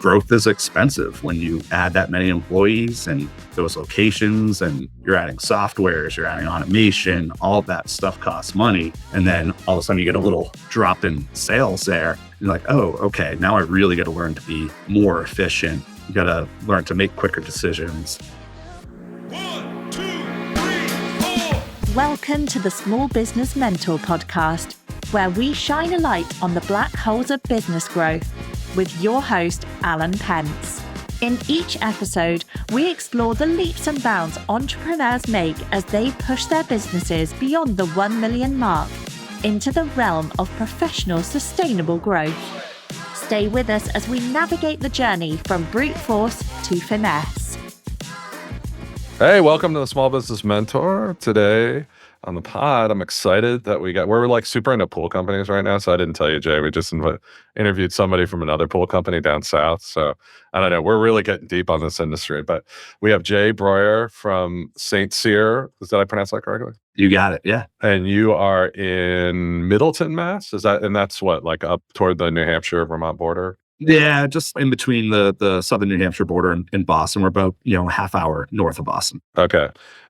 growth is expensive when you add that many employees and those locations, and you're adding softwares, you're adding automation, all of that stuff costs money. And then all of a sudden you get a little drop in sales there. You're like, oh, okay, now I really got to learn to be more efficient. You got to learn to make quicker decisions. 1, 2, 3, 4. Welcome to the Small Business Mentor podcast, where we shine a light on the black holes of business growth with your host, Alan Pentz. In each episode, we explore the leaps and bounds entrepreneurs make as they push their businesses beyond the 1 million mark into the realm of professional sustainable growth. Stay with us as we navigate the journey from brute force to finesse. Hey, welcome to the Small Business Mentor. Today on the pod, I'm excited that we're like super into pool companies right now. So I didn't tell you, Jay, we just interviewed somebody from another pool company down south. So I don't know, we're really getting deep on this industry, but we have Jay Broyer from St. Cyr. Did I pronounce that correctly? You got it. Yeah. And you are in Middleton, Mass. And that's what, like up toward the New Hampshire, Vermont border? Yeah, just in between the southern New Hampshire border and Boston. We're about, half hour north of Boston. Okay.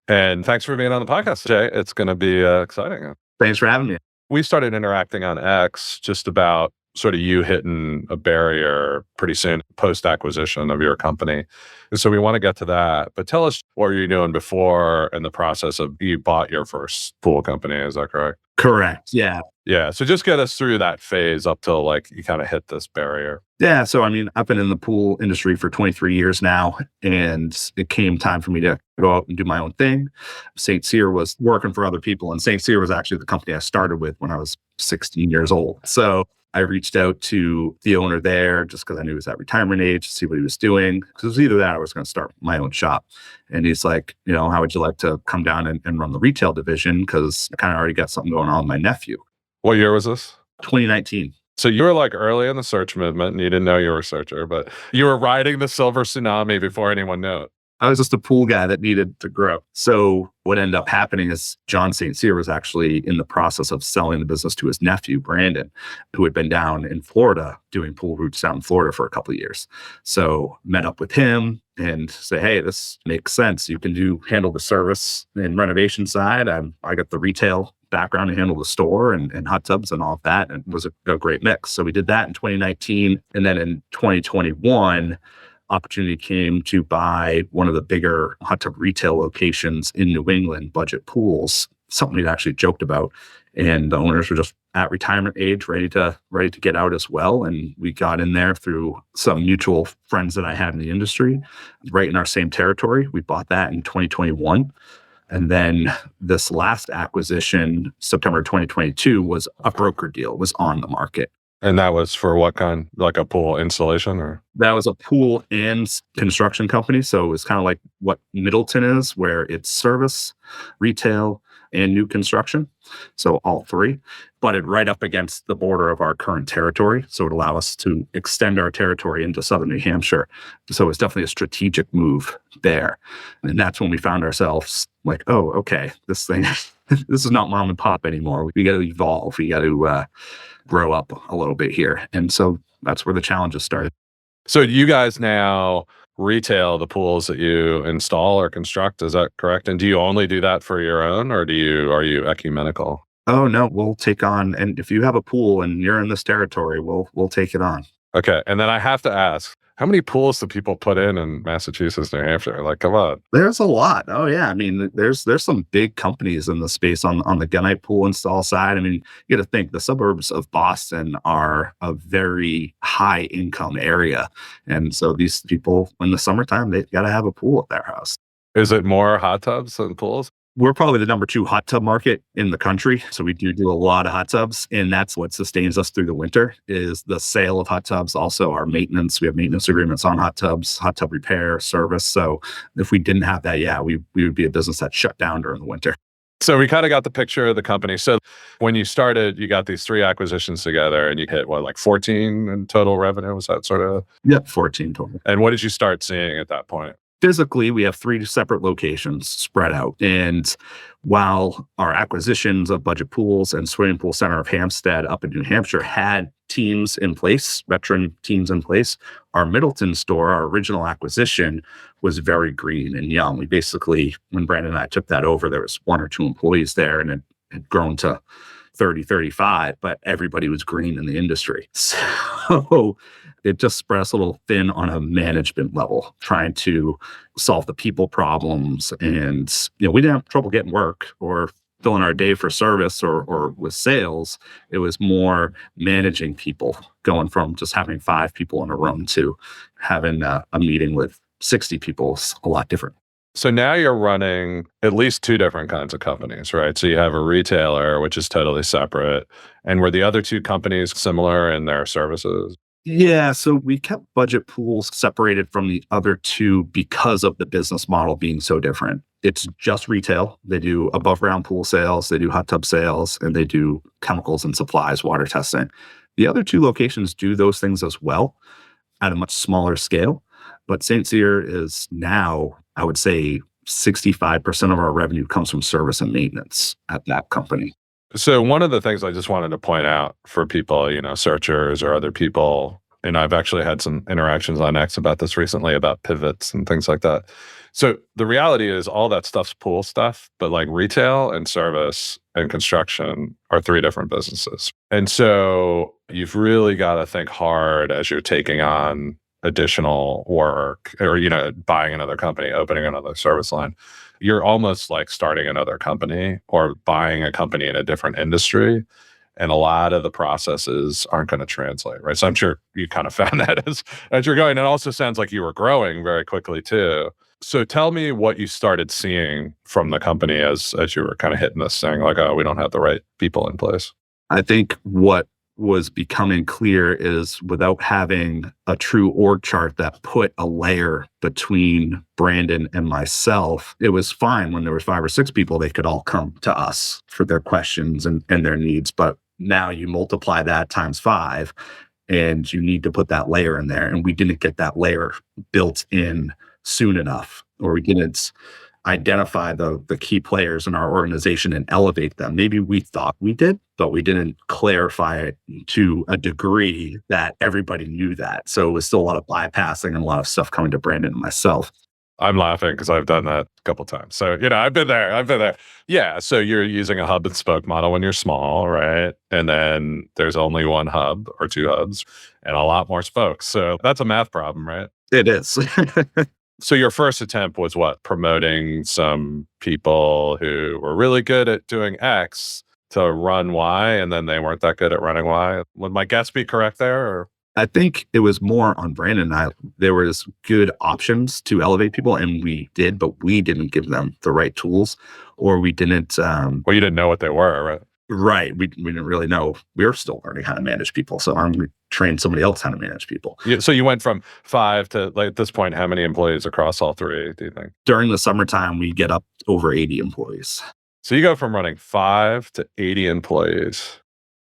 And thanks for being on the podcast, Jay. It's going to be exciting. Thanks for having me. We started interacting on X just about sort of you hitting a barrier pretty soon post-acquisition of your company. And so we want to get to that. But tell us what you were doing before in the process of you bought your first pool company. Is that correct? Correct. Yeah. Yeah. So just get us through that phase up till like you kind of hit this barrier. Yeah. So, I've been in the pool industry for 23 years now, and it came time for me to go out and do my own thing. St. Cyr was working for other people, and St. Cyr was actually the company I started with when I was 16 years old. So I reached out to the owner there just because I knew he was at retirement age to see what he was doing. Because it was either that or I was going to start my own shop. And he's like, how would you like to come down and run the retail division? Because I kind of already got something going on with my nephew. What year was this? 2019. So you were like early in the search movement and you didn't know you were a searcher, but you were riding the silver tsunami before anyone knew it. I was just a pool guy that needed to grow. So what ended up happening is John St. Cyr was actually in the process of selling the business to his nephew, Brandon, who had been down in Florida doing pool routes down in Florida for a couple of years. So met up with him and say, hey, this makes sense. You can handle the service and renovation side. I got the retail background to handle the store and hot tubs and all of that. And it was a great mix. So we did that in 2019. And then in 2021, opportunity came to buy one of the bigger hot tub retail locations in New England, Budget Pools, something we'd actually joked about. And the owners were just at retirement age, ready to get out as well. And we got in there through some mutual friends that I had in the industry, right in our same territory. We bought that in 2021. And then this last acquisition, September 2022, was a broker deal. It was on the market. And that was for what kind? Like a pool installation or? That was a pool and construction company. So it was kind of like what Middleton is, where it's service, retail, and new construction. So all three, butted right up against the border of our current territory. So it would allow us to extend our territory into southern New Hampshire. So it's definitely a strategic move there. And that's when we found ourselves like, oh, okay, this is not mom and pop anymore. We got to evolve. We got to grow up a little bit here. And so that's where the challenges started. So you guys now retail the pools that you install or construct, is that correct? And do you only do that for your own, or are you ecumenical? Oh no, we'll take on, and if you have a pool and you're in this territory, we'll take it on. Okay. And then I have to ask, how many pools do people put in Massachusetts, New Hampshire? Like, come on. There's a lot. Oh yeah. There's some big companies in the space on the gunite pool install side. You got to think the suburbs of Boston are a very high income area. And so these people in the summertime, they've got to have a pool at their house. Is it more hot tubs than pools? We're probably the number 2 hot tub market in the country. So we do a lot of hot tubs, and that's what sustains us through the winter is the sale of hot tubs. Also our maintenance. We have maintenance agreements on hot tubs, hot tub repair, service. So if we didn't have that, we would be a business that shut down during the winter. So we kind of got the picture of the company. So when you started, you got these 3 acquisitions together and you hit like 14 in total revenue? Was that sort of? Yep, 14 total. And what did you start seeing at that point? Physically, we have 3 separate locations spread out. And while our acquisitions of Budget Pools and Swimming Pool Center of Hampstead up in New Hampshire had teams in place, veteran teams in place. Our Middleton store, our original acquisition, was very green and young. We basically, when Brandon and I took that over, there was 1 or 2 employees there, and it had grown to 30, 35, but everybody was green in the industry. So it just spread us a little thin on a management level, trying to solve the people problems. And, we didn't have trouble getting work or filling our day for service or with sales. It was more managing people, going from just having 5 people in a room to having a meeting with 60 people is a lot different. So now you're running at least 2 different kinds of companies, right? So you have a retailer, which is totally separate. And were the other 2 companies similar in their services? Yeah, so we kept budget pools separated from the other 2 because of the business model being so different. It's just retail. They do above ground pool sales, they do hot tub sales, and they do chemicals and supplies, water testing. The other 2 locations do those things as well at a much smaller scale. But St. Cyr is now, I would say, 65% of our revenue comes from service and maintenance at that company. So one of the things I just wanted to point out for people, searchers or other people, and I've actually had some interactions on X about this recently, about pivots and things like that. So the reality is all that stuff's pool stuff, but like retail and service and construction are 3 different businesses. And so you've really got to think hard as you're taking on additional work or, buying another company, opening another service line. You're almost like starting another company or buying a company in a different industry. And a lot of the processes aren't going to translate, right? So I'm sure you kind of found that as you're going. It also sounds like you were growing very quickly too. So tell me what you started seeing from the company as you were kind of hitting this thing, like, oh, we don't have the right people in place. I think what was becoming clear is without having a true org chart that put a layer between Brandon and myself, it was fine when there were 5 or 6 people, they could all come to us for their questions and their needs. But now you multiply that times 5 and you need to put that layer in there. And we didn't get that layer built in soon enough, or we didn't identify the key players in our organization and elevate them. Maybe we thought we did, but we didn't clarify it to a degree that everybody knew that. So it was still a lot of bypassing and a lot of stuff coming to Brandon and myself. I'm laughing because I've done that a couple of times. So, I've been there. Yeah. So you're using a hub and spoke model when you're small, right? And then there's only 1 hub or 2 hubs and a lot more spokes. So that's a math problem, right? It is. So your first attempt was what? Promoting some people who were really good at doing X to run Y, and then they weren't that good at running Y. Would my guess be correct there? Or? I think it was more on Brandon and I. There was good options to elevate people, and we did, but we didn't give them the right tools, or we didn't. Well, you didn't know what they were, right? Right. We didn't really know. We were still learning how to manage people. So I'm going to train somebody else how to manage people. So you went from 5 to, like, at this point, how many employees across all 3, do you think? During the summertime, we get up over 80 employees. So you go from running 5 to 80 employees,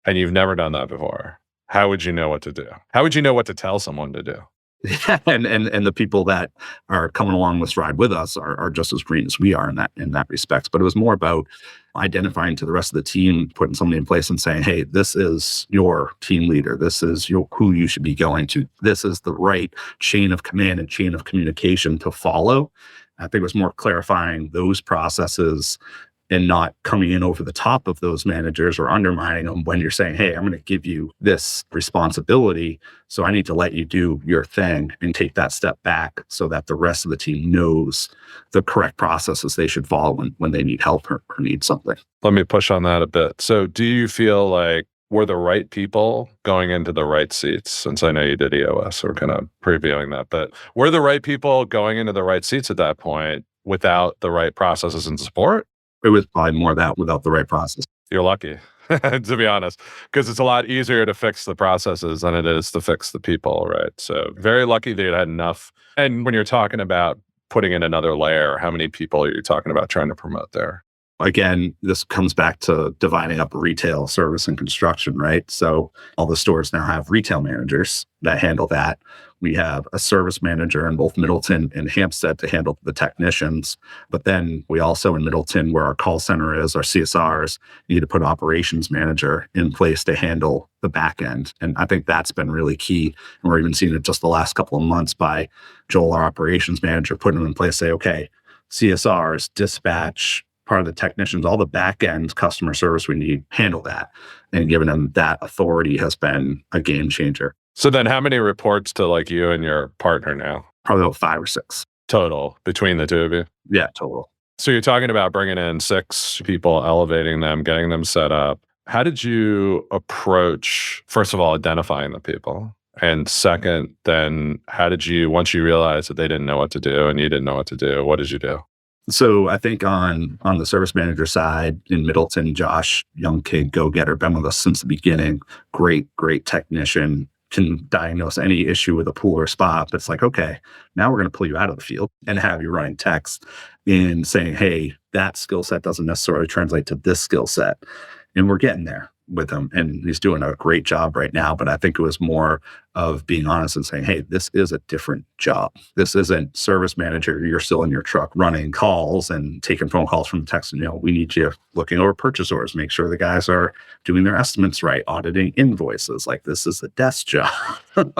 and you've never done that before. How would you know what to do? How would you know what to tell someone to do? and the people that are coming along this ride with us are just as green as we are in that respect. But it was more about identifying to the rest of the team, putting somebody in place and saying, hey, this is your team leader. This is who you should be going to. This is the right chain of command and chain of communication to follow. I think it was more clarifying those processes and not coming in over the top of those managers or undermining them when you're saying, hey, I'm going to give you this responsibility, so I need to let you do your thing and take that step back so that the rest of the team knows the correct processes they should follow when they need help or need something. Let me push on that a bit. So do you feel like we're the right people going into the right seats? Since I know you did EOS, so we're kind of previewing that, but we're the right people going into the right seats at that point without the right processes and support? It was probably more that without the right process. You're lucky, to be honest, because it's a lot easier to fix the processes than it is to fix the people, right? So very lucky that you had enough. And when you're talking about putting in another layer, how many people are you talking about trying to promote there? Again, this comes back to dividing up retail, service, and construction, right? So all the stores now have retail managers that handle that. We have a service manager in both Middleton and Hampstead to handle the technicians. But then we also in Middleton, where our call center is, our CSRs, need to put operations manager in place to handle the back end. And I think that's been really key. And we're even seeing it just the last couple of months by Joel, our operations manager, putting them in place, say, okay, CSRs, dispatch, part of the technicians, all the back end customer service we need, handle that. And giving them that authority has been a game changer. So then how many reports to like you and your partner now? Probably about 5 or 6 total between the two of you? Yeah, total. So you're talking about bringing in 6 people, elevating them, getting them set up. How did you approach, first of all, identifying the people? And second, then how did you, once you realized that they didn't know what to do and you didn't know what to do, what did you do? So I think on the service manager side in Middleton, Josh, young kid, go-getter, been with us since the beginning, great technician, can diagnose any issue with a pool or spot. But it's like, okay, now we're going to pull you out of the field and have you running text in saying, hey, that skill set doesn't necessarily translate to this skill set. And we're getting there with him, and he's doing a great job right now. But I think it was more of being honest and saying, hey, this is a different job. This isn't service manager. You're still in your truck running calls and taking phone calls from the text. And, we need you looking over purchase orders, make sure the guys are doing their estimates right, auditing invoices. Like, this is a desk job,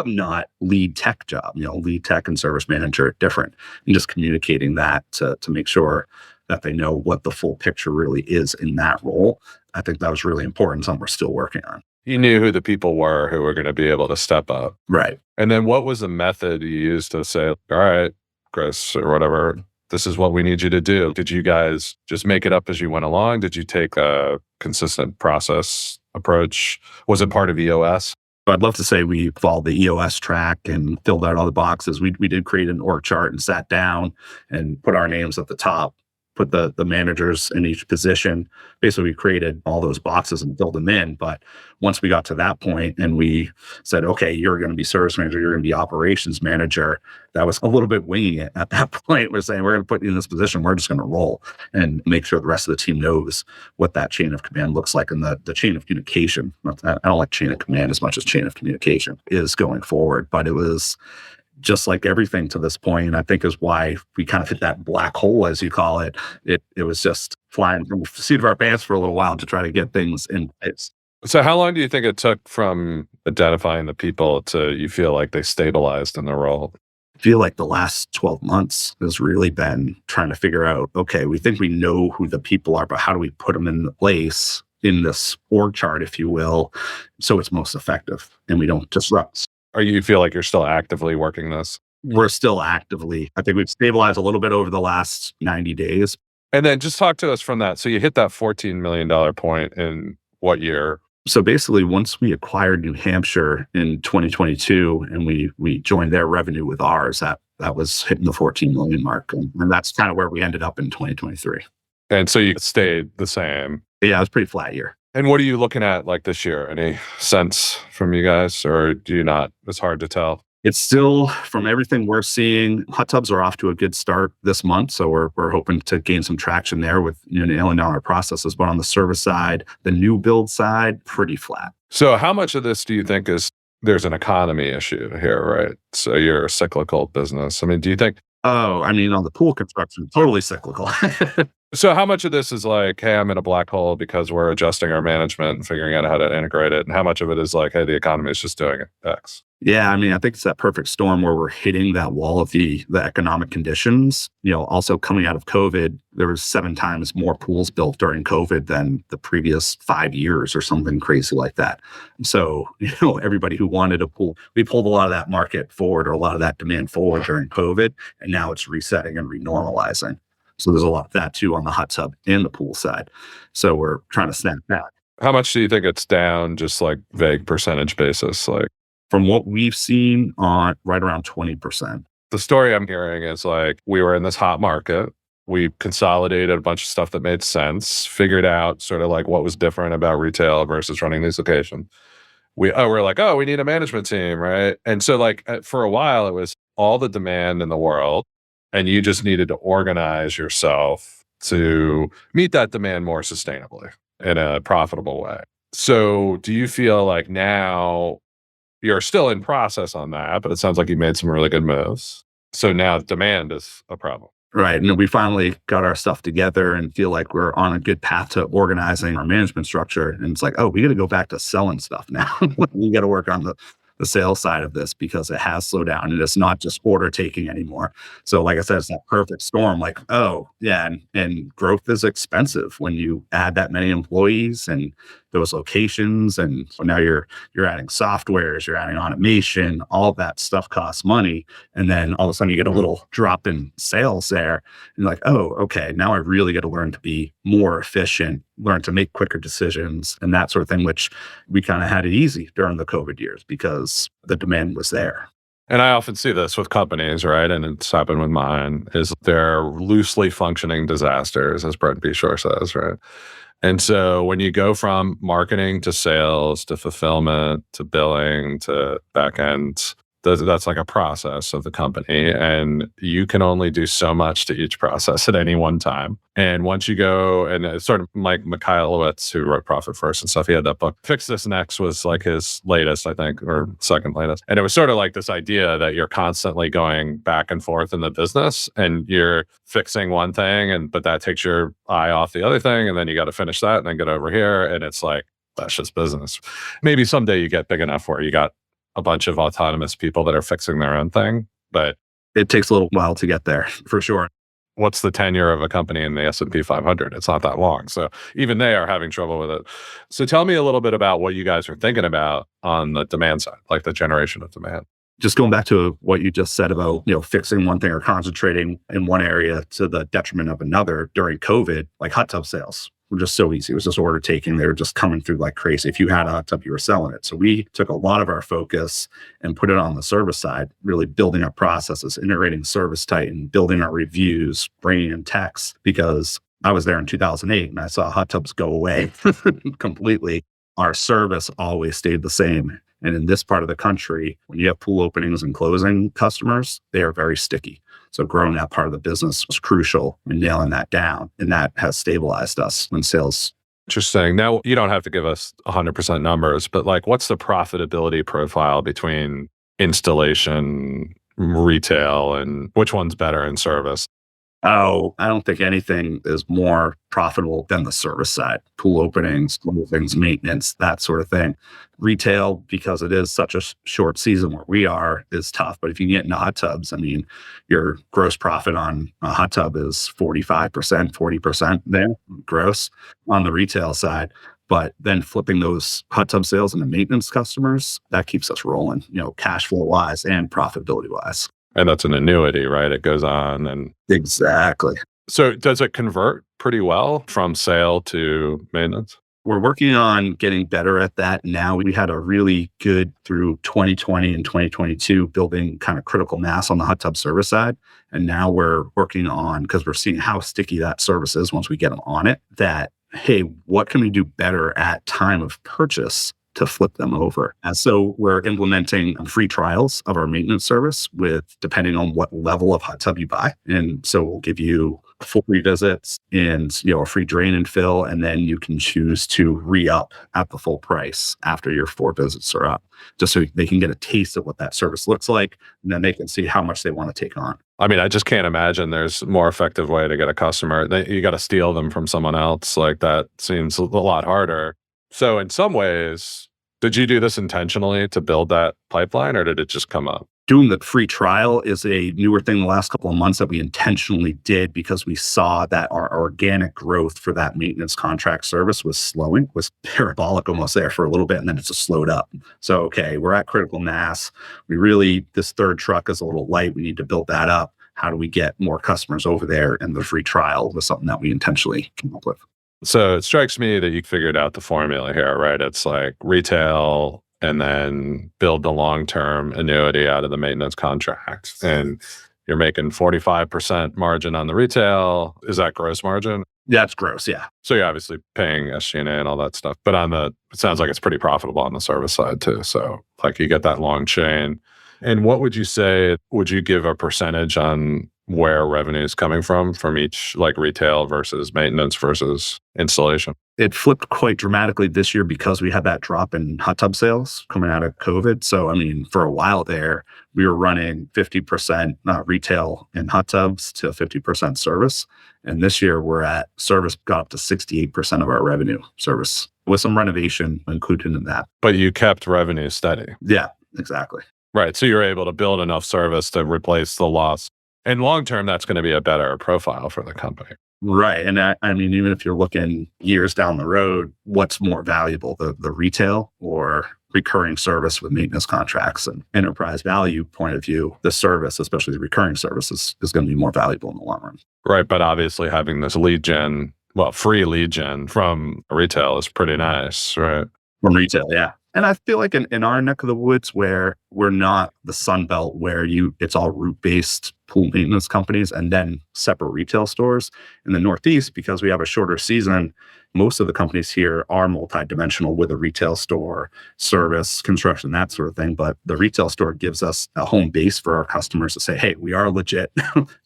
not lead tech job. Lead tech and service manager are different, and just communicating that to make sure that they know what the full picture really is in that role. I think that was really important, something we're still working on. You knew who the people were who were going to be able to step up. Right. And then what was the method you used to say, all right, Chris, or whatever, this is what we need you to do? Did you guys just make it up as you went along? Did you take a consistent process approach? Was it part of EOS? I'd love to say we followed the EOS track and filled out all the boxes. We did create an org chart and sat down and put our names at the top, put the managers in each position. Basically, we created all those boxes and filled them in. But once we got to that point and we said, okay, you're going to be service manager, you're going to be operations manager, that was a little bit winging it at that point. We're saying, we're going to put you in this position. We're just going to roll and make sure the rest of the team knows what that chain of command looks like. And the chain of communication, I don't like chain of command as much as chain of communication is going forward. But it was just like everything to this point, I think is why we kind of hit that black hole, as you call it. It was just flying from the seat of our pants for a little while to try to get things in place. So how long do you think it took from identifying the people to you feel like they stabilized in the role? I feel like the last 12 months has really been trying to figure out, okay, we think we know who the people are, but how do we put them in place in this org chart, if you will, so it's most effective and we don't disrupt. Or you feel like you're still actively working this? We're still actively. I think we've stabilized a little bit over the last 90 days. And then just talk to us from that. So you hit that $14 million point in what year? So basically, once we acquired New Hampshire in 2022 and we joined their revenue with ours, that was hitting the 14 million mark. And that's kind of where we ended up in 2023. And so you stayed the same? Yeah, it was a pretty flat year. And what are you looking at like this year? Any sense from you guys, or do you not? It's hard to tell. It's still, from everything we're seeing, hot tubs are off to a good start this month. So we're hoping to gain some traction there with nailing down our processes. But on the service side, the new build side, pretty flat. So how much of this do you think is there's an economy issue here, right? So you're a cyclical business. I mean, do you think? Oh, I mean, on the pool construction, totally cyclical. So how much of this is like, hey, I'm in a black hole because we're adjusting our management and figuring out how to integrate it? And how much of it is like, hey, the economy is just doing X? Yeah, I mean, I think it's that perfect storm where we're hitting that wall of the economic conditions. Also coming out of COVID, there was 7 times more pools built during COVID than the previous 5 years or something crazy like that. So, everybody who wanted a pool, we pulled a lot of that market forward or a lot of that demand forward during COVID, and now it's resetting and renormalizing. So there's a lot of that too on the hot tub and the pool side. So we're trying to snap that. How much do you think it's down, just like vague percentage basis? Like from what we've seen, on right around 20%. The story I'm hearing is like, we were in this hot market. We consolidated a bunch of stuff that made sense, figured out sort of like what was different about retail versus running these locations. We're like, we need a management team, right? And so like for a while, it was all the demand in the world, and you just needed to organize yourself to meet that demand more sustainably in a profitable way. So do you feel like now you're still in process on that, but it sounds like you made some really good moves. So now demand is a problem. Right. And we finally got our stuff together and feel like we're on a good path to organizing our management structure. And it's like, oh, we got to go back to selling stuff now. We got to work on the sales side of this because it has slowed down and it's not just order taking anymore. So like I said, it's that perfect storm. Like, oh yeah. And growth is expensive when you add that many employees and those locations. And so now you're adding softwares, you're adding automation, all that stuff costs money. And then all of a sudden you get a little drop in sales there. And you're like, oh, okay, now I really got to learn to be more efficient, learn to make quicker decisions and that sort of thing, which we kind of had it easy during the COVID years because the demand was there. And I often see this with companies, right? And it's happened with mine, is they're loosely functioning disasters, as Brent B. Shore says, right? And so when you go from marketing to sales to fulfillment to billing to back end, that's like a process of the company. And you can only do so much to each process at any one time. And once you go, and it's sort of Mike Mikhailowicz, who wrote Profit First and stuff, he had that book. Fix This Next was like his latest, I think, or second latest. And it was sort of like this idea that you're constantly going back and forth in the business and you're fixing one thing, but that takes your eye off the other thing. And then you got to finish that and then get over here. And it's like, that's just business. Maybe someday you get big enough where you got a bunch of autonomous people that are fixing their own thing, but it takes a little while to get there for sure. What's the tenure of a company in the S&P 500? It's not that long. So even they are having trouble with it. So tell me a little bit about what you guys are thinking about on the demand side, like the generation of demand. Just going back to what you just said about, fixing one thing or concentrating in one area to the detriment of another during COVID, like hot tub sales were just so easy. It was just order taking. They were just coming through like crazy. If you had a hot tub, you were selling it. So we took a lot of our focus and put it on the service side, really building our processes, integrating Service Titan, building our reviews, bringing in techs, because I was there in 2008 and I saw hot tubs go away completely. Our service always stayed the same. And in this part of the country, when you have pool openings and closing customers, they are very sticky. So growing that part of the business was crucial in nailing that down. And that has stabilized us when sales. Interesting. Now, you don't have to give us 100% numbers, but like, what's the profitability profile between installation, retail, and which one's better in service? Oh, I don't think anything is more profitable than the service side. Pool openings, little things, maintenance, that sort of thing. Retail, because it is such a short season where we are, is tough. But if you get into hot tubs, I mean, your gross profit on a hot tub is 45%, 40% there, gross on the retail side. But then flipping those hot tub sales into maintenance customers, that keeps us rolling, cash flow wise and profitability wise. And that's an annuity, right? It goes on and exactly. So does it convert pretty well from sale to maintenance? We're working on getting better at that now. We had a really good through 2020 and 2022 building kind of critical mass on the hot tub service side. And now we're working on, because we're seeing how sticky that service is once we get them on it, that, hey, what can we do better at time of purchase to flip them over? And so we're implementing free trials of our maintenance service depending on what level of hot tub you buy. And so we'll give you full revisits and, a free drain and fill. And then you can choose to re-up at the full price after your 4 visits are up, just so they can get a taste of what that service looks like. And then they can see how much they want to take on. I mean, I just can't imagine there's a more effective way to get a customer. You got to steal them from someone else. Like that seems a lot harder. So in some ways, did you do this intentionally to build that pipeline, or did it just come up? Doing the free trial is a newer thing the last couple of months that we intentionally did because we saw that our organic growth for that maintenance contract service was slowing, was parabolic almost there for a little bit, and then it just slowed up. So, okay, we're at critical mass. This third truck is a little light. We need to build that up. How do we get more customers over there? And the free trial was something that we intentionally came up with. So it strikes me that you figured out the formula here, right? It's like retail and then build the long-term annuity out of the maintenance contract. And you're making 45% margin on the retail. Is that gross margin? That's gross, yeah. So you're obviously paying SG&A and all that stuff. But it sounds like it's pretty profitable on the service side too. So like you get that long chain. And what would you say, would you give a percentage on where revenue is coming from each, like retail versus maintenance versus installation? It flipped quite dramatically this year because we had that drop in hot tub sales coming out of COVID. So, I mean, for a while there, we were running 50% retail in hot tubs to 50% service. And this year we're at service got up to 68% of our revenue service with some renovation included in that. But you kept revenue steady. Yeah, exactly. Right. So you're able to build enough service to replace the loss. And long term, that's going to be a better profile for the company. Right. And I mean, even if you're looking years down the road, what's more valuable, the retail or recurring service with maintenance contracts and enterprise value point of view, the service, especially the recurring services, is going to be more valuable in the long run. Right. But obviously having this lead gen, free lead gen from retail is pretty nice, right? From retail, yeah. And I feel like in our neck of the woods where we're not the Sun Belt where it's all route-based pool maintenance companies and then separate retail stores. In the Northeast, because we have a shorter season, most of the companies here are multidimensional with a retail store, service, construction, that sort of thing. But the retail store gives us a home base for our customers to say, hey, we are legit.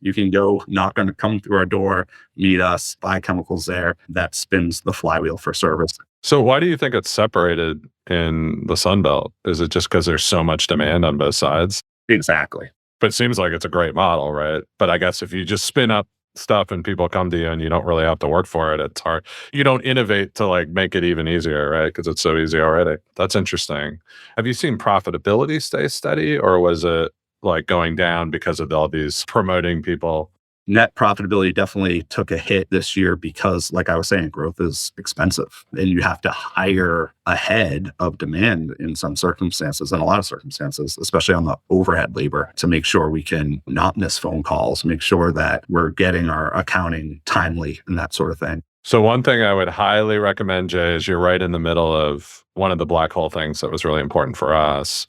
You can go knock on, come through our door, meet us, buy chemicals there. That spins the flywheel for service. So why do you think it's separated in the Sun Belt? Is it just because there's so much demand on both sides? Exactly. But it seems like it's a great model, right? But I guess if you just spin up stuff and people come to you and you don't really have to work for it, it's hard. You don't innovate to like make it even easier, right? Because it's so easy already. That's interesting. Have you seen profitability stay steady, or was it like going down because of all these promoting people? Net profitability definitely took a hit this year because, like I was saying, growth is expensive and you have to hire ahead of demand in some circumstances and a lot of circumstances, especially on the overhead labor, to make sure we can not miss phone calls, make sure that we're getting our accounting timely and that sort of thing. So one thing I would highly recommend, Jay, is you're right in the middle of one of the black hole things that was really important for us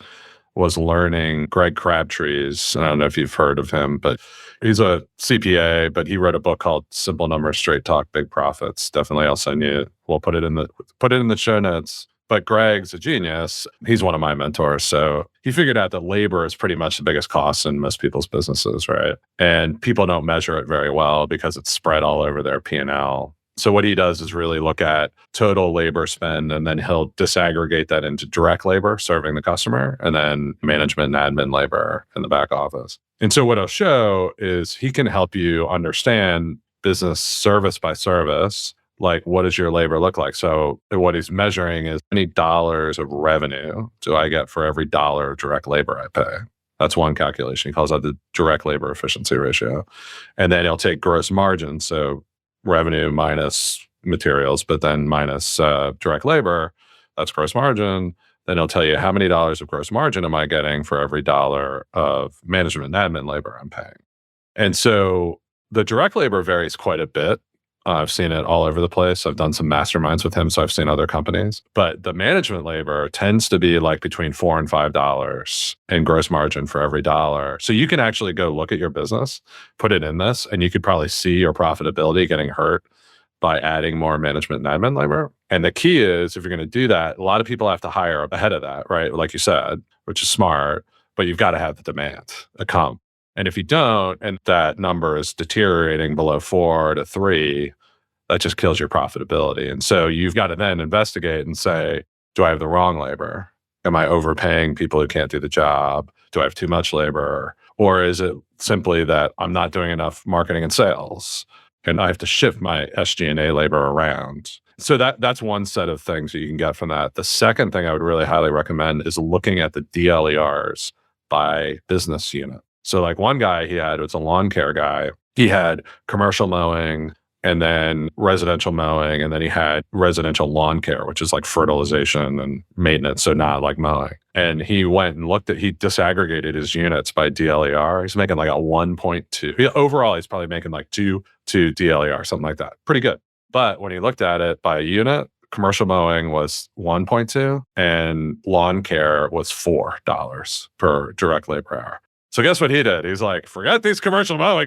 was learning Greg Crabtree's, and I don't know if you've heard of him, but he's a CPA, but he wrote a book called Simple Numbers, Straight Talk, Big Profits. Definitely, I'll send you. We'll put it in the show notes. But Greg's a genius. He's one of my mentors. So he figured out that labor is pretty much the biggest cost in most people's businesses, right? And people don't measure it very well because it's spread all over their P&L. So what he does is really look at total labor spend, and then he'll disaggregate that into direct labor serving the customer, and then management and admin labor in the back office. And so what he'll show is he can help you understand business service by service, like what does your labor look like? So what he's measuring is how many dollars of revenue do I get for every dollar of direct labor I pay? That's one calculation. He calls that the direct labor efficiency ratio. And then he'll take gross margin, so revenue minus materials, but then minus direct labor, that's gross margin. Then he'll tell you how many dollars of gross margin am I getting for every dollar of management and admin labor I'm paying. And so the direct labor varies quite a bit. I've seen it all over the place. I've done some masterminds with him, so I've seen other companies. But the management labor tends to be like between $4 and $5 in gross margin for every dollar. So you can actually go look at your business, put it in this, and you could probably see your profitability getting hurt by adding more management and admin labor. And the key is, if you're going to do that, a lot of people have to hire ahead of that, right? Like you said, which is smart, but you've got to have the demand to come. And if you don't, and that number is deteriorating below 4 to 3, that just kills your profitability. And so you've got to then investigate and say, do I have the wrong labor? Am I overpaying people who can't do the job? Do I have too much labor? Or is it simply that I'm not doing enough marketing and sales and I have to shift my SG&A labor around? So that's one set of things that you can get from that. The second thing I would really highly recommend is looking at the DLERs by business unit. So like one guy he had was a lawn care guy. He had commercial mowing and then residential mowing, and then he had residential lawn care, which is like fertilization and maintenance, so not like mowing. And he went and he disaggregated his units by DLER. He's making like a 1.2. Overall, he's probably making like 2 DLER, something like that. Pretty good. But when he looked at it by unit, commercial mowing was 1.2 and lawn care was $4 per direct labor hour. So guess what he did? He's like, forget these commercial mowing.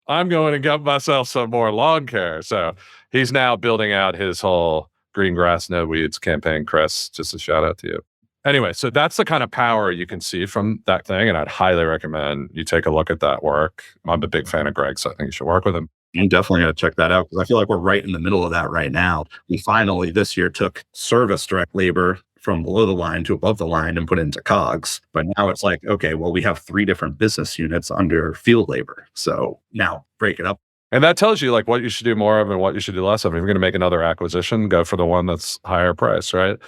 I'm going to get myself some more lawn care. So he's now building out his whole green grass, no weeds campaign. Chris, just a shout out to you. Anyway, so that's the kind of power you can see from that thing. And I'd highly recommend you take a look at that work. I'm a big fan of Greg, so I think you should work with him. I'm definitely going to check that out because I feel like we're right in the middle of that right now. We finally this year took service direct labor from below the line to above the line and put it into COGS. But now it's like, okay, well, we have 3 different business units under field labor. So now break it up. And that tells you like what you should do more of and what you should do less of. If you're going to make another acquisition, go for the one that's higher price, right?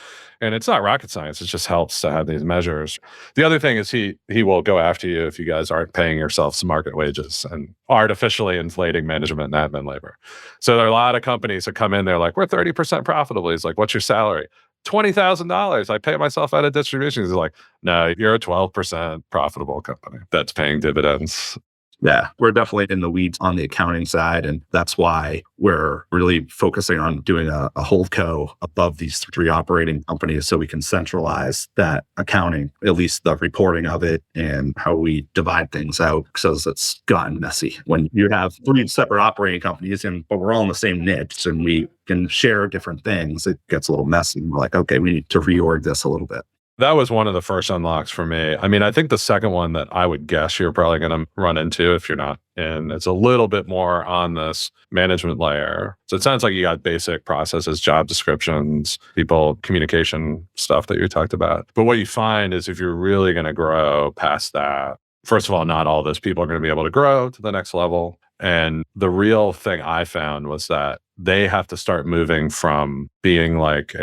And it's not rocket science. It just helps to have these measures. The other thing is he will go after you if you guys aren't paying yourselves market wages and artificially inflating management and admin labor. So there are a lot of companies that come in, they're like, we're 30% profitable. He's like, what's your salary? $20,000. I pay myself out of distributions. He's like, no, you're a 12% profitable company that's paying dividends. Yeah, we're definitely in the weeds on the accounting side. And that's why we're really focusing on doing a holdco above these 3 operating companies so we can centralize that accounting, at least the reporting of it and how we divide things out because it's gotten messy. When you have 3 separate operating companies, but we're all in the same niche and we can share different things, it gets a little messy. We're like, okay, we need to reorg this a little bit. That was one of the first unlocks for me. I mean, I think the second one that I would guess you're probably going to run into if you're not in, it's a little bit more on this management layer. So it sounds like you got basic processes, job descriptions, people, communication stuff that you talked about. But what you find is if you're really going to grow past that, first of all, not all those people are going to be able to grow to the next level. And the real thing I found was that they have to start moving from being like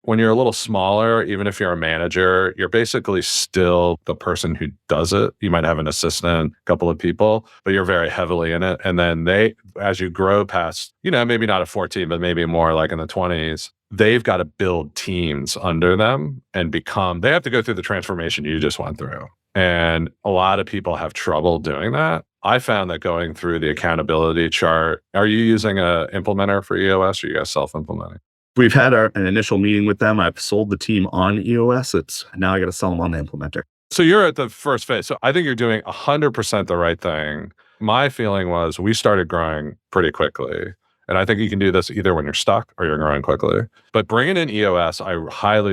when you're a little smaller, even if you're a manager, you're basically still the person who does it. You might have an assistant, a couple of people, but you're very heavily in it. And then as you grow past, maybe not a 14, but maybe more like in the 20s, they've got to build teams under them and they have to go through the transformation you just went through. And a lot of people have trouble doing that. I found that going through the accountability chart, are you using an implementer for EOS or are you guys self-implementing? We've had an initial meeting with them. I've sold the team on EOS. Now I got to sell them on the implementer. So you're at the first phase. So I think you're doing 100% the right thing. My feeling was we started growing pretty quickly. And I think you can do this either when you're stuck or you're growing quickly. But bringing in EOS, I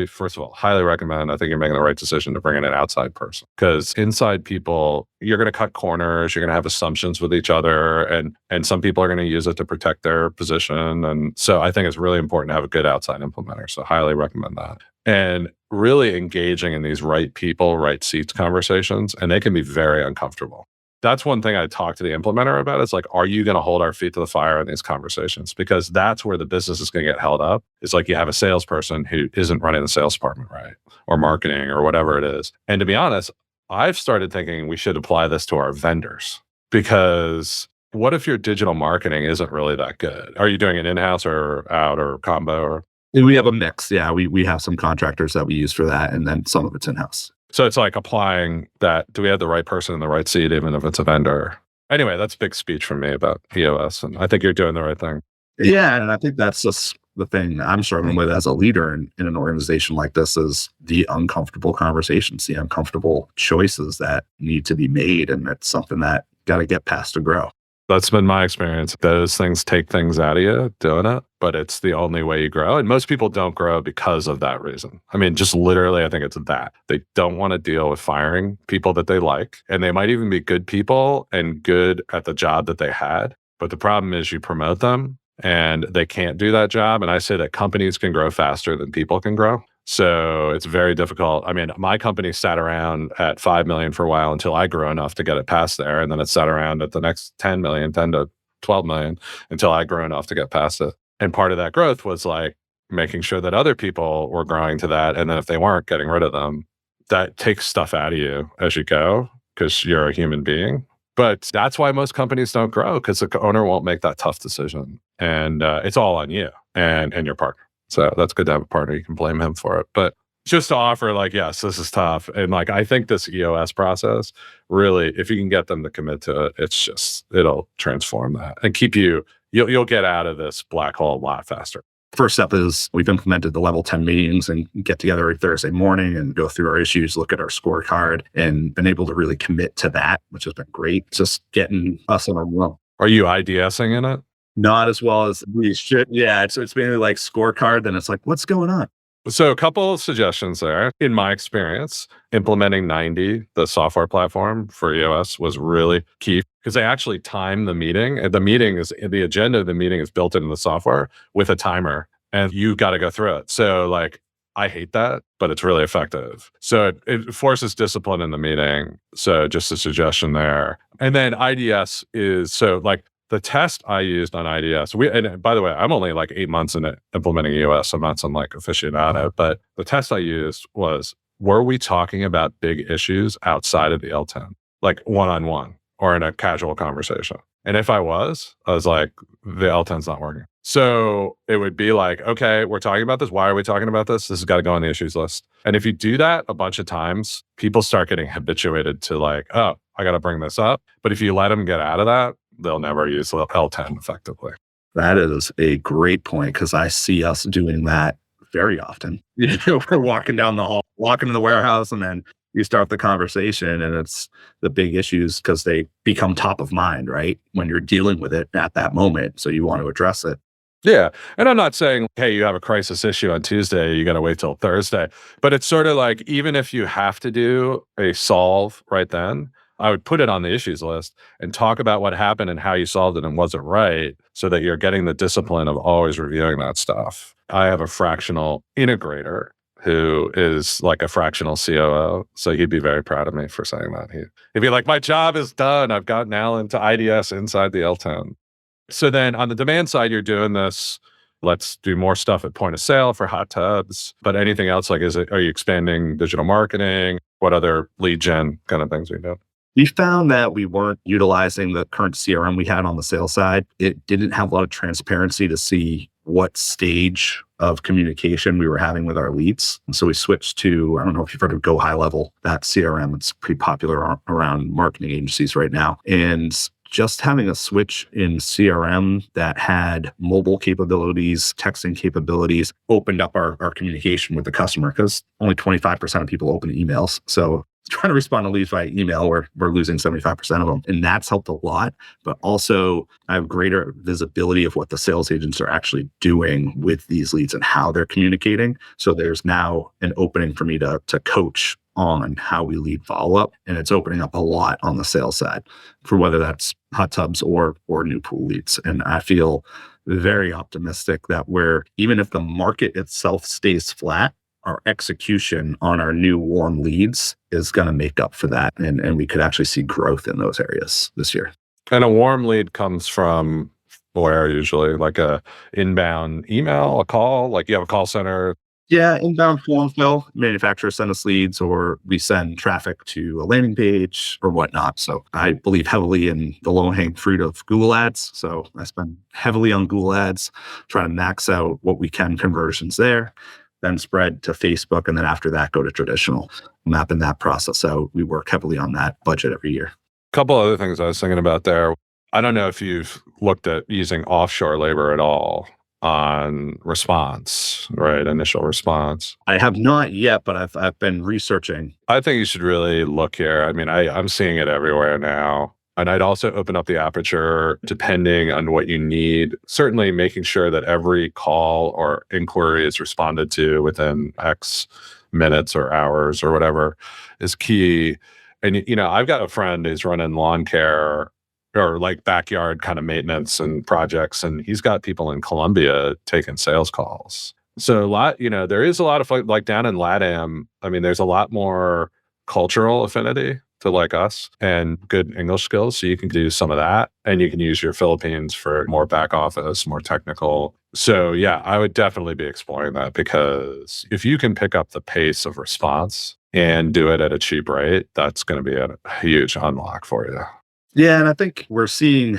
first of all, highly recommend. I think you're making the right decision to bring in an outside person because inside people, you're going to cut corners. You're going to have assumptions with each other. And some people are going to use it to protect their position. And so I think it's really important to have a good outside implementer. So highly recommend that. And really engaging in these right people, right seats conversations. And they can be very uncomfortable. That's one thing I talk to the implementer about is like, are you going to hold our feet to the fire in these conversations? Because that's where the business is going to get held up. It's like you have a salesperson who isn't running the sales department right, or marketing or whatever it is. And to be honest, I've started thinking we should apply this to our vendors because what if your digital marketing isn't really that good? Are you doing it in-house or out or combo? Or? We have a mix. Yeah, we have some contractors that we use for that and then some of it's in-house. So it's like applying that. Do we have the right person in the right seat, even if it's a vendor? Anyway, that's a big speech from me about EOS. And I think you're doing the right thing. Yeah. And I think that's just the thing I'm struggling with as a leader in an organization like this is the uncomfortable conversations, the uncomfortable choices that need to be made. And it's something that got to get past to grow. That's been my experience. Those things take things out of you doing it, but it's the only way you grow. And most people don't grow because of that reason. I mean, just literally, I think it's that. They don't want to deal with firing people that they like. And they might even be good people and good at the job that they had. But the problem is you promote them and they can't do that job. And I say that companies can grow faster than people can grow. So it's very difficult. I mean, my company sat around at 5 million for a while until I grew enough to get it past there. And then it sat around at the next 10 to 12 million until I grew enough to get past it. And part of that growth was like making sure that other people were growing to that. And then if they weren't, getting rid of them. That takes stuff out of you as you go because you're a human being. But that's why most companies don't grow because the owner won't make that tough decision. And it's all on you and your partner. So that's good to have a partner. You can blame him for it. But just to offer like, yes, this is tough. And like, I think this EOS process really, if you can get them to commit to it, it'll transform that and keep you'll get out of this black hole a lot faster. First step is we've implemented the level 10 meetings and get together every Thursday morning and go through our issues, look at our scorecard and been able to really commit to that, which has been great. Just getting us on a roll. Are you IDSing in it? Not as well as we should. Yeah, it's mainly like scorecard. Then it's like, what's going on? So a couple of suggestions there. In my experience, implementing 90, the software platform for EOS, was really key because they actually time the meeting. And the agenda of the meeting is built into the software with a timer, and you got to go through it. So like, I hate that, but it's really effective. So it forces discipline in the meeting. So just a suggestion there. And then IDS is, so like, the test I used on IDS, and by the way, I'm only like 8 months into implementing EOS. I'm not some like aficionado, but the test I used was, were we talking about big issues outside of the L10, like one-on-one or in a casual conversation? And if I was like, the L10's not working. So it would be like, okay, we're talking about this. Why are we talking about this? This has got to go on the issues list. And if you do that a bunch of times, people start getting habituated to like, oh, I got to bring this up. But if you let them get out of that, they'll never use L10 effectively. That is a great point because I see us doing that very often. We're walking down the hall, walking to the warehouse, and then you start the conversation and it's the big issues because they become top of mind, right? When you're dealing with it at that moment. So you want to address it. Yeah. And I'm not saying, hey, you have a crisis issue on Tuesday, you got to wait till Thursday. But it's sort of like, even if you have to do a solve right then, I would put it on the issues list and talk about what happened and how you solved it and was it right, so that you're getting the discipline of always reviewing that stuff. I have a fractional integrator who is like a fractional COO. So he'd be very proud of me for saying that. He'd be like, my job is done. I've gotten now into IDS inside the L10. So then on the demand side, you're doing this. Let's do more stuff at point of sale for hot tubs. But anything else, like, are you expanding digital marketing? What other lead gen kind of things are you doing? We found that we weren't utilizing the current CRM we had on the sales side. It didn't have a lot of transparency to see what stage of communication we were having with our leads. And so we switched to, I don't know if you've heard of Go High Level, that CRM. It's pretty popular around marketing agencies right now. And just having a switch in CRM that had mobile capabilities, texting capabilities, opened up our communication with the customer, because only 25% of people open emails. So trying to respond to leads via email, we're losing 75% of them. And that's helped a lot. But also I have greater visibility of what the sales agents are actually doing with these leads and how they're communicating. So there's now an opening for me to coach on how we lead follow-up. And it's opening up a lot on the sales side for whether that's hot tubs or new pool leads. And I feel very optimistic that even if the market itself stays flat, our execution on our new warm leads is going to make up for that. And we could actually see growth in those areas this year. And a warm lead comes from where usually? Like a inbound email, a call, like you have a call center? Yeah, inbound form fill. Manufacturers send us leads, or we send traffic to a landing page or whatnot. So I believe heavily in the low-hanging fruit of Google ads. So I spend heavily on Google ads, trying to max out what we can conversions there, then spread to Facebook, and then after that, go to traditional, mapping that process out. We work heavily on that budget every year. A couple other things I was thinking about there. I don't know if you've looked at using offshore labor at all on response, right? Initial response. I have not yet, but I've been researching. I think you should really look here. I mean, I'm seeing it everywhere now. And I'd also open up the aperture depending on what you need. Certainly making sure that every call or inquiry is responded to within X minutes or hours or whatever is key. And, I've got a friend who's running lawn care or like backyard kind of maintenance and projects, and he's got people in Colombia taking sales calls. So there is a lot of, like down in LATAM, I mean, there's a lot more cultural affinity to like us and good English skills. So you can do some of that, and you can use your Philippines for more back office, more technical. So yeah, I would definitely be exploring that, because if you can pick up the pace of response and do it at a cheap rate, that's going to be a huge unlock for you. Yeah. And I think we're seeing,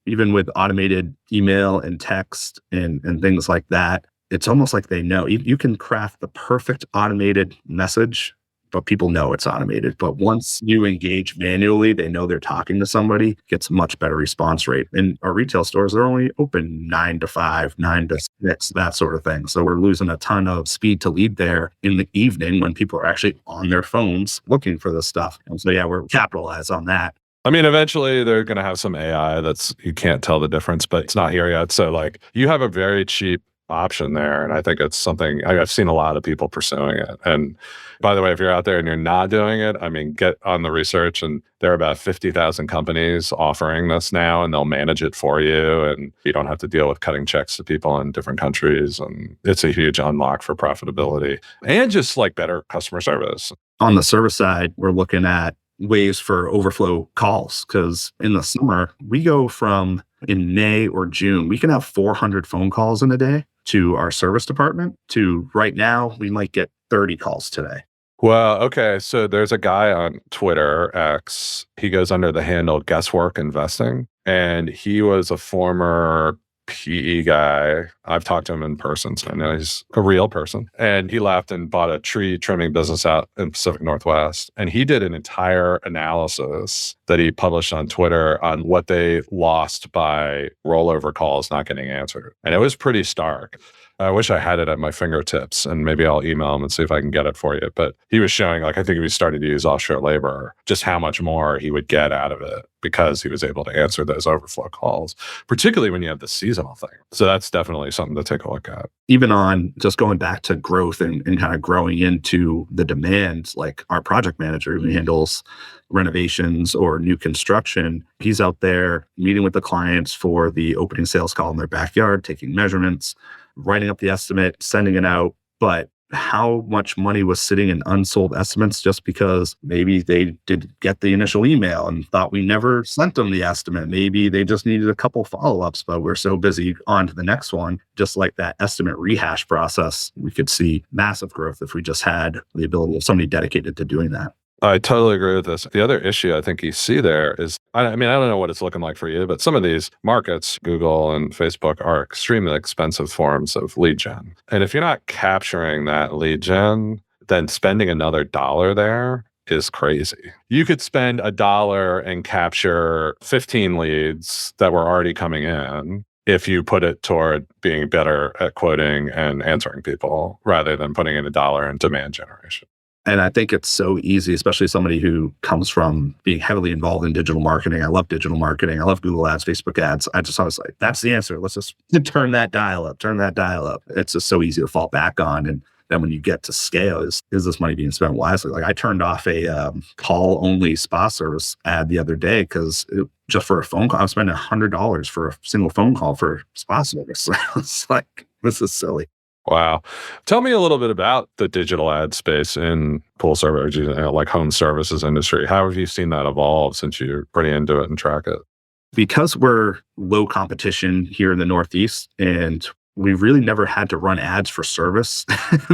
even with automated email and text and things like that, it's almost like they know. You can craft the perfect automated message, but people know it's automated. But once you engage manually, they know they're talking to somebody, gets a much better response rate. And our retail stores, they're only open 9 to 5, 9 to 6, that sort of thing. So we're losing a ton of speed to lead there in the evening when people are actually on their phones looking for this stuff. And so, yeah, we're capitalized on that. I mean, eventually they're going to have some AI you can't tell the difference, but it's not here yet. So like, you have a very cheap option there. And I think it's something I've seen a lot of people pursuing it. And by the way, if you're out there and you're not doing it, I mean, get on the research, and there are about 50,000 companies offering this now, and they'll manage it for you. And you don't have to deal with cutting checks to people in different countries. And it's a huge unlock for profitability and just like better customer service. On the service side, we're looking at ways for overflow calls, because in the summer, we go from in May or June, we can have 400 phone calls in a day to our service department to right now, we might get 30 calls today. Well, okay. So there's a guy on Twitter, X. He goes under the handle Guesswork Investing. And he was a former PE guy. I've talked to him in person, so I know he's a real person. And he left and bought a tree trimming business out in Pacific Northwest. And he did an entire analysis that he published on Twitter on what they lost by rollover calls not getting answered. And it was pretty stark. I wish I had it at my fingertips, and maybe I'll email him and see if I can get it for you. But he was showing, like, I think if he started to use offshore labor, just how much more he would get out of it because he was able to answer those overflow calls, particularly when you have the seasonal thing. So that's definitely something to take a look at. Even on just going back to growth and kind of growing into the demand, like our project manager who handles renovations or new construction, he's out there meeting with the clients for the opening sales call in their backyard, taking measurements, writing up the estimate, sending it out. But how much money was sitting in unsold estimates just because maybe they did get the initial email and thought we never sent them the estimate. Maybe they just needed a couple follow-ups, but we're so busy on to the next one. Just like that estimate rehash process, we could see massive growth if we just had the ability of somebody dedicated to doing that. I totally agree with this. The other issue I think you see there is, I mean, I don't know what it's looking like for you, but some of these markets, Google and Facebook, are extremely expensive forms of lead gen. And if you're not capturing that lead gen, then spending another dollar there is crazy. You could spend $1 and capture 15 leads that were already coming in if you put it toward being better at quoting and answering people rather than putting in $1 in demand generation. And I think it's so easy, especially somebody who comes from being heavily involved in digital marketing. I love digital marketing. I love Google ads, Facebook ads. I was like, that's the answer. Let's just turn that dial up. It's just so easy to fall back on. And then when you get to scale, is this money being spent wisely? Like I turned off a call only spa service ad the other day because just for a phone call, I was spending $100 for a single phone call for spa service. It's like, this is silly. Wow. Tell me a little bit about the digital ad space in pool service, like home services industry. How have you seen that evolve since you're pretty into it and track it? Because we're low competition here in the Northeast, and we really never had to run ads for service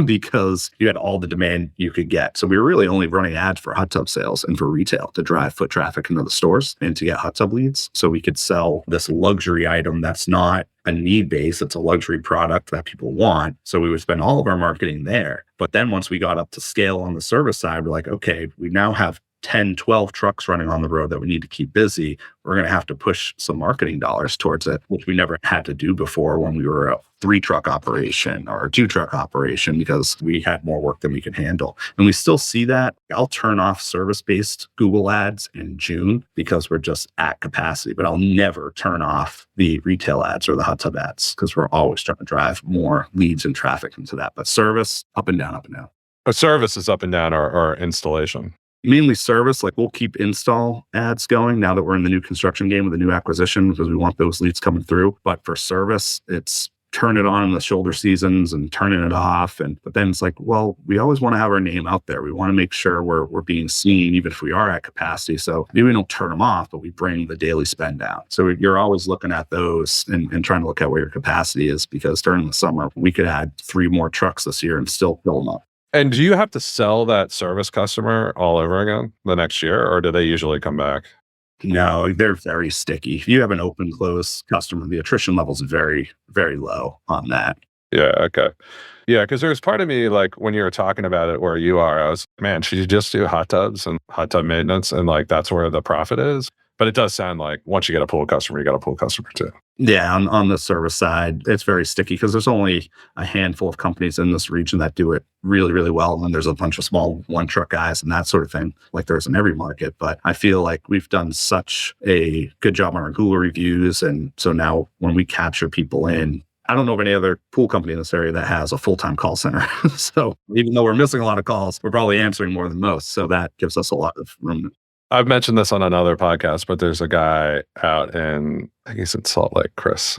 because you had all the demand you could get. So we were really only running ads for hot tub sales and for retail to drive foot traffic into the stores and to get hot tub leads. So we could sell this luxury item that's not a need base. It's a luxury product that people want. So we would spend all of our marketing there. But then once we got up to scale on the service side, we're like, okay, we now have 10, 12 trucks running on the road that we need to keep busy. We're going to have to push some marketing dollars towards it, which we never had to do before when we were a 3-truck operation or a 2-truck operation because we had more work than we could handle. And we still see that. I'll turn off service-based Google ads in June because we're just at capacity, but I'll never turn off the retail ads or the hot tub ads because we're always trying to drive more leads and traffic into that. But service, up and down, up and down. A service is up and down or installation. Mainly service, like we'll keep install ads going now that we're in the new construction game with a new acquisition because we want those leads coming through. But for service, it's turn it on in the shoulder seasons and turning it off. But then it's like, well, we always want to have our name out there. We want to make sure we're being seen, even if we are at capacity. So maybe we don't turn them off, but we bring the daily spend down. So you're always looking at those and trying to look at where your capacity is because during the summer, we could add 3 more trucks this year and still fill them up. And do you have to sell that service customer all over again the next year, or do they usually come back? No, they're very sticky. If you have an open close customer, the attrition level is very, very low on that. Yeah. Okay. Yeah. Because there's part of me, like when you were talking about it where you are, I was, man, should you just do hot tubs and hot tub maintenance? And like, that's where the profit is. But it does sound like once you get a pool customer, you got a pool customer too. Yeah, on the service side, it's very sticky because there's only a handful of companies in this region that do it really, really well. And then there's a bunch of small one-truck guys and that sort of thing, like there's in every market. But I feel like we've done such a good job on our Google reviews. And so now when we capture people in, I don't know of any other pool company in this area that has a full-time call center. So even though we're missing a lot of calls, we're probably answering more than most. So that gives us a lot of room. I've mentioned this on another podcast, but there's a guy out in, I think he's in Salt Lake, Chris.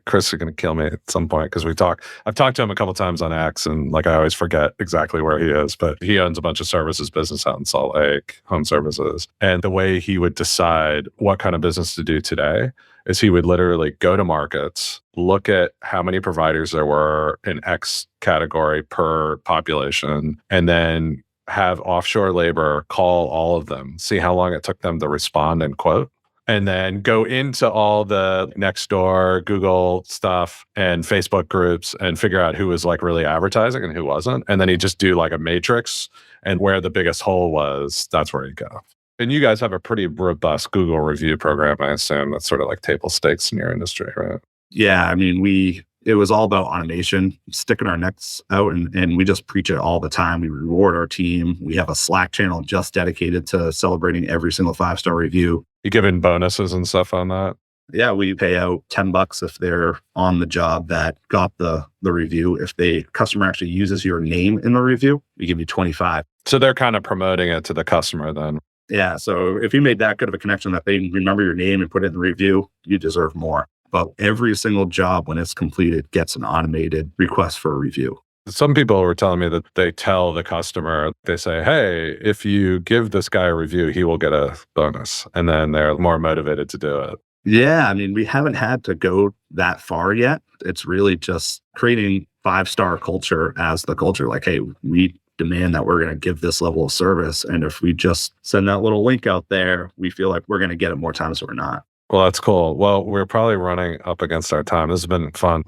Chris is going to kill me at some point because I've talked to him a couple times on X, and like I always forget exactly where he is, but he owns a bunch of services business out in Salt Lake, home services. And the way he would decide what kind of business to do today is he would literally go to markets, look at how many providers there were in X category per population, and then have offshore labor call all of them, see how long it took them to respond and quote, and then go into all the Nextdoor, Google stuff and Facebook groups and figure out who was like really advertising and who wasn't. And then he'd just do like a matrix, and where the biggest hole was, that's where he'd go. And you guys have a pretty robust Google review program, I assume. That's sort of like table stakes in your industry, right? Yeah, I mean, it was all about automation, sticking our necks out, and we just preach it all the time. We reward our team. We have a Slack channel just dedicated to celebrating every single 5-star review. You giving bonuses and stuff on that? Yeah, we pay out $10 if they're on the job that got the review. If the customer actually uses your name in the review, we give you $25. So they're kind of promoting it to the customer then. Yeah, so if you made that good of a connection that they remember your name and put it in the review, you deserve more. But every single job, when it's completed, gets an automated request for a review. Some people were telling me that they tell the customer, they say, hey, if you give this guy a review, he will get a bonus. And then they're more motivated to do it. Yeah, I mean, we haven't had to go that far yet. It's really just creating 5-star culture as the culture. Like, hey, we demand that we're going to give this level of service. And if we just send that little link out there, we feel like we're going to get it more times than we're not. Well, that's cool. Well, we're probably running up against our time. This has been fun.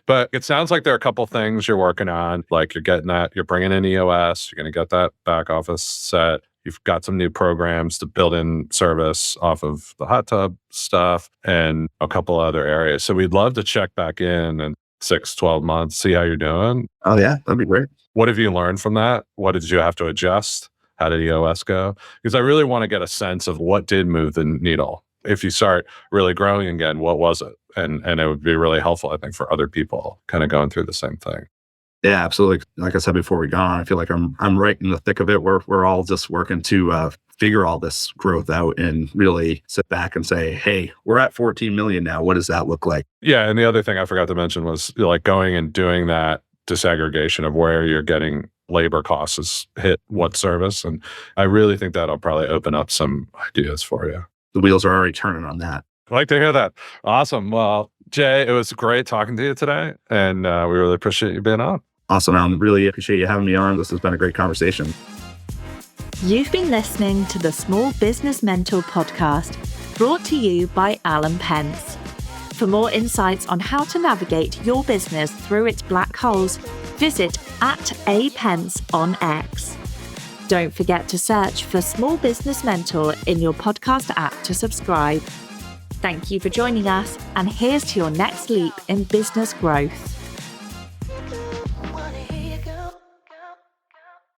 But it sounds like there are a couple things you're working on. Like you're bringing in EOS, you're going to get that back office set. You've got some new programs to build in service off of the hot tub stuff and a couple other areas. So we'd love to check back in 6, 12 months, see how you're doing. Oh, yeah, that'd be great. What have you learned from that? What did you have to adjust? How did EOS go? Because I really want to get a sense of what did move the needle. If you start really growing again, what was it? And it would be really helpful, I think, for other people kind of going through the same thing. Yeah, absolutely. Like I said before we got on, I feel like I'm right in the thick of it. We're all just working to figure all this growth out and really sit back and say, hey, we're at 14 million now. What does that look like? Yeah, and the other thing I forgot to mention was like going and doing that disaggregation of where you're getting labor costs is hit what service. And I really think that'll probably open up some ideas for you. The wheels are already turning on that. I like to hear that. Awesome. Well, Jay, it was great talking to you today. And we really appreciate you being on. Awesome. I really appreciate you having me on. This has been a great conversation. You've been listening to the Small Business Mentor podcast, brought to you by Alan Pentz. For more insights on how to navigate your business through its black holes, visit @apentz on X. Don't forget to search for Small Business Mentor in your podcast app to subscribe. Thank you for joining us, and here's to your next leap in business growth.